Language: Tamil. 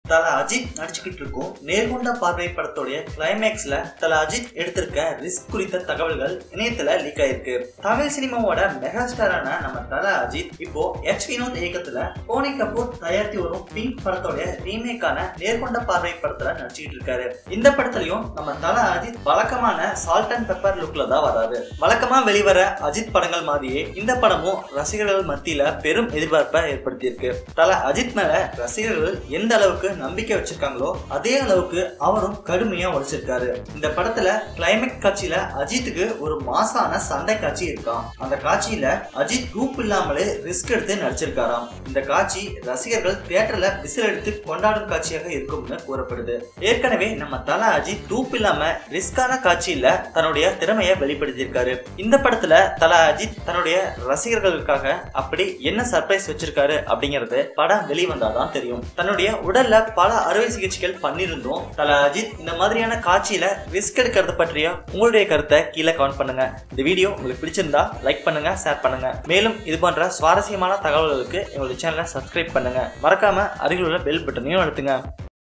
தல அஜித் நடிச்சுக்கிட்டு இருக்கும் நேர்கொண்ட பார்வை படத்தோடைய கிளைமேக்ஸ்ல தல அஜித் எடுத்திருக்க ரிஸ்க் குறித்த தகவல்கள் இணையத்துல லீக் ஆயிருக்கு. தமிழ் சினிமாவோட மெகா ஸ்டாரான நம்ம தல அஜித் இப்போ எச் வினோத் இயக்கத்துல போனி கபூர் தயாரித்து வரும் பிங்க் படத்தோடைய ரீமேக்கான நேர்கொண்ட பார்வை படத்துல நடிச்சுக்கிட்டு இருக்காரு. இந்த படத்துலயும் நம்ம தல அஜித் வழக்கமான சால்ட் அண்ட் பெப்பர் லுக்ல தான் வராது. வழக்கமா வெளிவர அஜித் படங்கள் மாதிரியே இந்த படமும் ரசிகர்கள் மத்தியில பெரும் எதிர்பார்ப்பை ஏற்படுத்தி இருக்கு. தல அஜித் மேல ரசிகர்கள் எந்த அளவுக்கு நம்பிக்கை வச்சிருக்காங்களோ அதே அளவுக்கு அவரும் கடுமையா உழைச்சிருக்காரு. இந்த படத்துல கிளைமேக்ஸ் காட்சியில அஜித்துக்கு ஒரு மாசான சண்டை காட்சி இருக்காம். அந்த காட்சியில அஜித் டூப் இல்லாமலே ரிஸ்க் எடுத்து நடிச்சிருக்காராம். இந்த காட்சி ரசிகர்கள் தியேட்டர்ல விசில் எடுத்து கொண்டாடும் காட்சியாக இருக்கும்னு கூறப்படுது. ஏற்கனவே நம்ம தல அஜித் டூப் இல்லாம ரிஸ்கான காட்சியில தன்னுடைய திறமையை வெளிப்படுத்தியிருக்காரு. இந்த படத்துல தல அஜித் தன்னுடைய ரசிகர்களுக்காக அப்படி என்ன சர்ப்ரைஸ் வச்சிருக்காரு அப்படிங்கறது படம் வெளிவந்தாதான் தெரியும். தன்னுடைய உடல்ல பல அறுவை சிகிச்சைகள் பண்ணிருந்தோம் தல அஜித் இந்த மாதிரியான காட்சியில ரிஸ்க் எடுக்கிறது பற்றிய உங்களுடைய கருத்தை கீழே கமெண்ட் பண்ணுங்க. இந்த வீடியோ உங்களுக்கு பிடிச்சிருந்தா லைக் பண்ணுங்க, ஷேர் பண்ணுங்க. மேலும் இது போன்ற சுவாரஸ்யமான தகவல்களுக்கு எங்களுடைய சேனலை சப்ஸ்கிரைப் பண்ணுங்க. மறக்காம அருகில் உள்ள பெல் பட்டனையும் அழுத்துங்க.